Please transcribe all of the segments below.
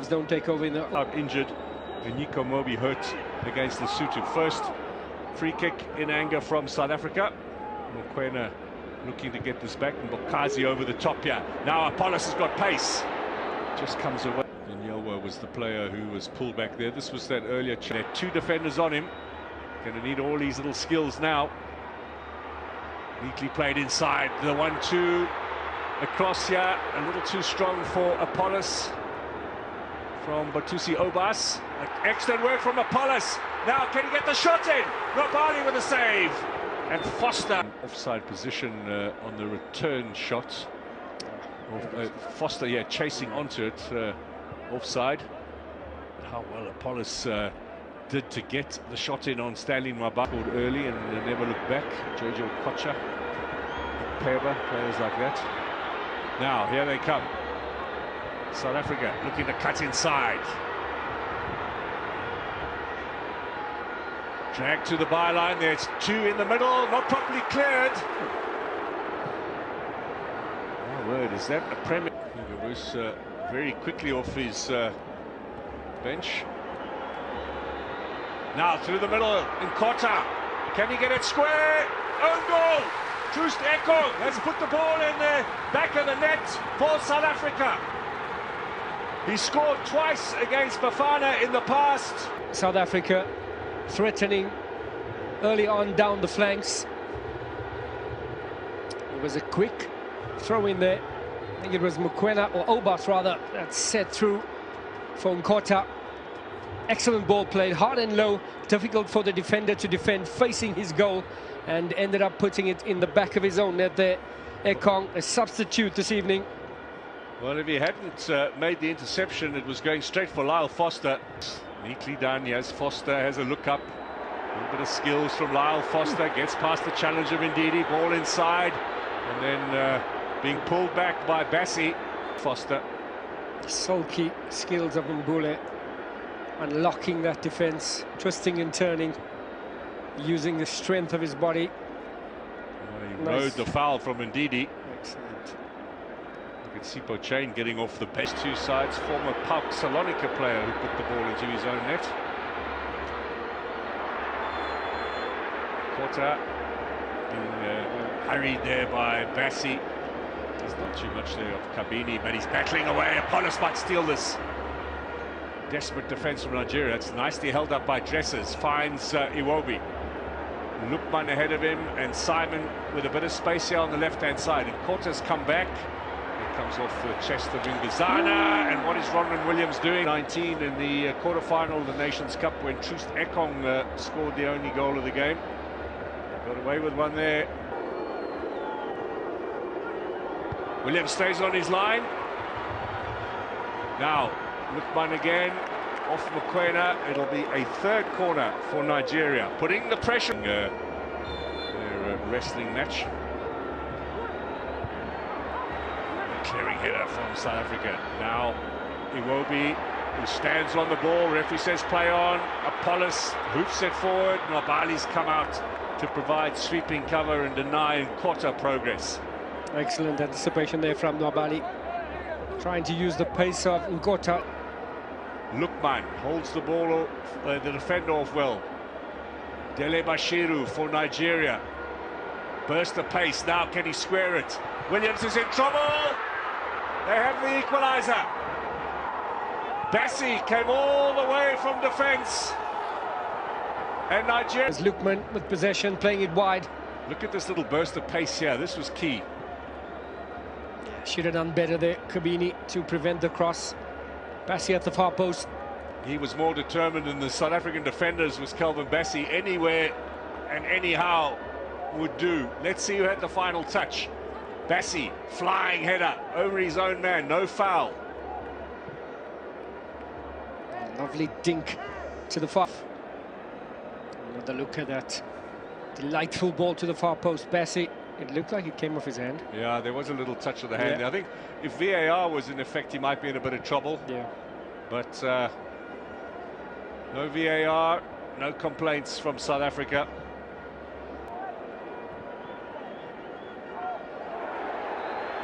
Don't take over in the... Out injured, and Nico Mobi hurt against Lesotho. First free kick in anger from South Africa. Mokoena looking to get this back, and Bokazi over the top here. Now Apollos has got pace. Just comes away. And Yelwa was the player who was pulled back there. This was that earlier chat. Two defenders on him. Going to need all these little skills now. Neatly played inside. The 1-2 across here. A little too strong for Apollos. From Batusi Obas. Excellent work from Apollos. Now can he get the shot in? Nwabali with a save. And Foster. Offside position on the return shot. Foster, yeah, chasing onto it. Offside. How well Apollos did to get the shot in on Stanley Nwabali early and never looked back. Jojo Kocha, Peba, players like that. Now, here they come. South Africa looking to cut inside. Drag to the byline. There's two in the middle, not properly cleared. My word, is that a premier? Hugo Broos very quickly off his bench. Now through the middle, Nkota. Can he get it square? Own goal! Troost Ekong has put the ball in the back of the net for South Africa. He scored twice against Bafana in the past. South Africa threatening early on down the flanks. It was a quick throw in there. I think it was Mokoena, or Obas rather, that set through for Nkota. Excellent ball played, hard and low, difficult for the defender to defend, facing his goal, and ended up putting it in the back of his own net there. Ekong, a substitute this evening. Well, if he hadn't made the interception, it was going straight for Lyle Foster. Neatly done, yes. Foster has a look up. A little bit of skills from Lyle Foster. Gets past the challenge of Ndidi. Ball inside. And then being pulled back by Bassi. Foster. Sulky skills of Mbule. Unlocking that defence. Twisting and turning. Using the strength of his body. Well, he rode the foul from Ndidi. Excellent. Look at Sipho Chain getting off the bench. Two sides, former PAOK Salonika player who put the ball into his own net. Kota being hurried there by Bassi. There's not too much there of Kabini, but he's battling away. Apollos might steal this. Desperate defence from Nigeria. It's nicely held up by Dressers. Finds Iwobi. Lukman ahead of him, and Simon with a bit of space here on the left-hand side. And Kota's come back. Comes off the chest of Ngizana, and what is Ronwen Williams doing? 19 in the quarter-final of the Nations Cup when Troost Ekong scored the only goal of the game. Got away with one there. Williams stays on his line. Now, Lukman again, off Mokoena. It'll be a third corner for Nigeria, putting the pressure. Their wrestling match. Clearing header from South Africa. Now Iwobi, who stands on the ball. Referee says play on. Apollos hoofs it forward. Nwabali's come out to provide sweeping cover and deny Nkota progress. Excellent anticipation there from Nwabali. Trying to use the pace of Nkota. Lukman holds the ball, the defender off well. Dele Bashiru for Nigeria. Burst the pace. Now can he square it? Williams is in trouble. They have the equaliser. Bassi came all the way from defence. And Nigeria... As Lukman with possession, playing it wide. Look at this little burst of pace here. This was key. Should have done better there, Kabini, to prevent the cross. Bassi at the far post. He was more determined than the South African defenders, was Calvin Bassi. Anywhere and anyhow would do. Let's see who had the final touch. Bassi, flying header over his own man, no foul. Lovely dink to the far. Another look at that delightful ball to the far post. Bassi, it looked like it came off his hand. Yeah, there was a little touch of the hand. Yeah. I think if VAR was in effect, he might be in a bit of trouble. Yeah. But no VAR, no complaints from South Africa.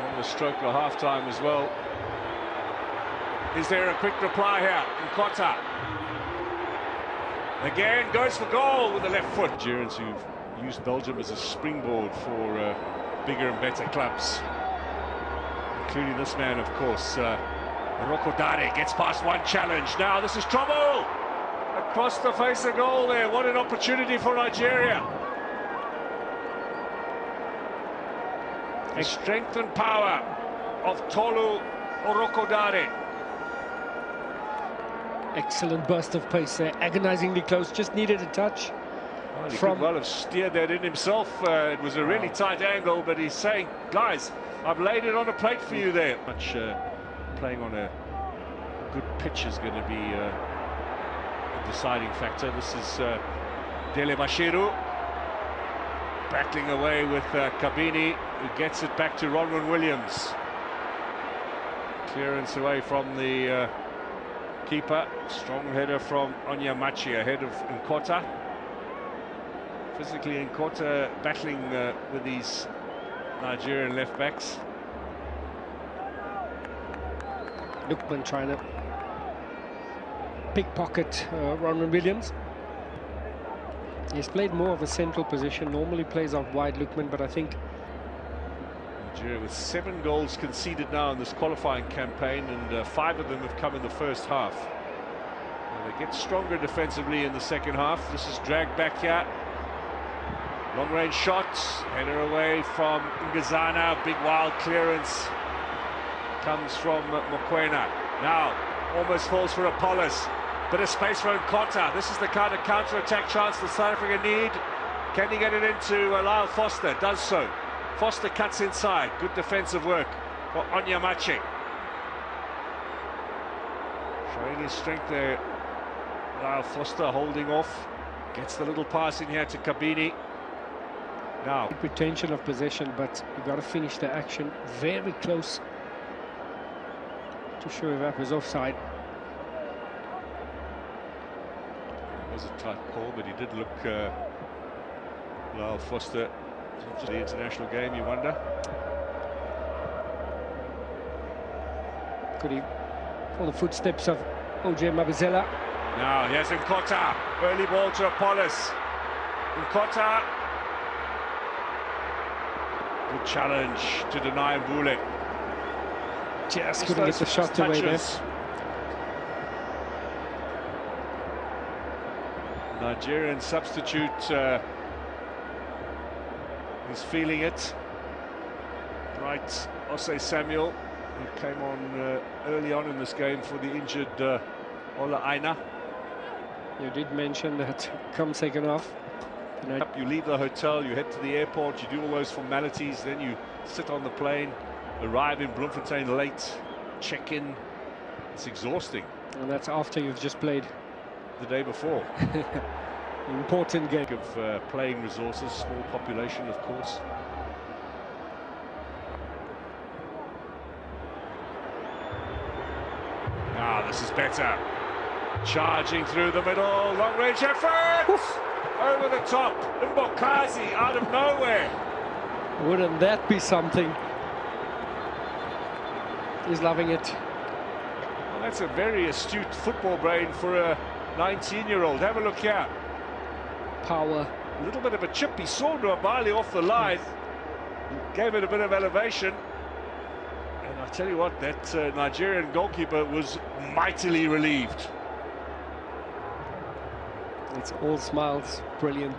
On the stroke of half-time as well. Is there a quick reply here? Nkota. Again, goes for goal with the left foot. Nigerians who've used Belgium as a springboard for bigger and better clubs. Including this man, of course. Rokodare gets past one challenge. Now this is trouble! Across the face of goal there. What an opportunity for Nigeria. The strength and power of Tolu Rokodare. Excellent burst of pace there, agonizingly close, just needed a touch. Well, he could well have steered that in himself. It was a really tight angle, but he's saying, guys, I've laid it on a plate for you there. Much playing on a good pitch is going to be a deciding factor. This is Dele Bashiru battling away with Kabini, who gets it back to Ronwen Williams. Clearance away from the keeper. Strong header from Onyemachi ahead of Nkota. Physically, Nkota battling with these Nigerian left backs. Lookman trying to pickpocket Ronwen Williams. He's played more of a central position, normally plays out wide, Lookman, but I think Nigeria with 7 goals conceded now in this qualifying campaign, and 5 of them have come in the first half. And they get stronger defensively in the second half. This is dragged back here. Long-range shots, header away from Ngazana, big wild clearance comes from Mokoena. Now, almost falls for Apollos. Bit of space for Nkota. This is the kind of counter-attack chance that South Africa need. Can he get it into Lyle Foster? Does so. Foster cuts inside. Good defensive work for Onyemachi. Showing his strength there. Lyle Foster holding off. Gets the little pass in here to Kabini. Now, retention of possession, but you've got to finish the action very close to show if is offside. It was a tight call, but he did look Lyle Foster. The international game, you wonder. Could he follow the footsteps of OJ Mabizela? Now, here's Nkota. Early ball to Apollos. Nkota. Good challenge to deny Mbule. Just couldn't get the shot away there. Nigerian substitute is feeling it. Right, Osei Samuel, who came on early on in this game for the injured Ola Aina. You did mention that come second half. You leave the hotel, you head to the airport, you do all those formalities, then you sit on the plane, arrive in Bloemfontein late, check in. It's exhausting. And that's after you've just played the day before. Important game. Of playing resources, small population, of course. Now this is better. Charging through the middle, long-range effort! Oof. Over the top, Mbokazi out of nowhere. Wouldn't that be something? He's loving it. Well, that's a very astute football brain for a 19-year-old. Have a look here. Power. A little bit of a chip. He saw Nwabali off the line. Gave it a bit of elevation. And I tell you what, that Nigerian goalkeeper was mightily relieved. It's all smiles. Brilliant.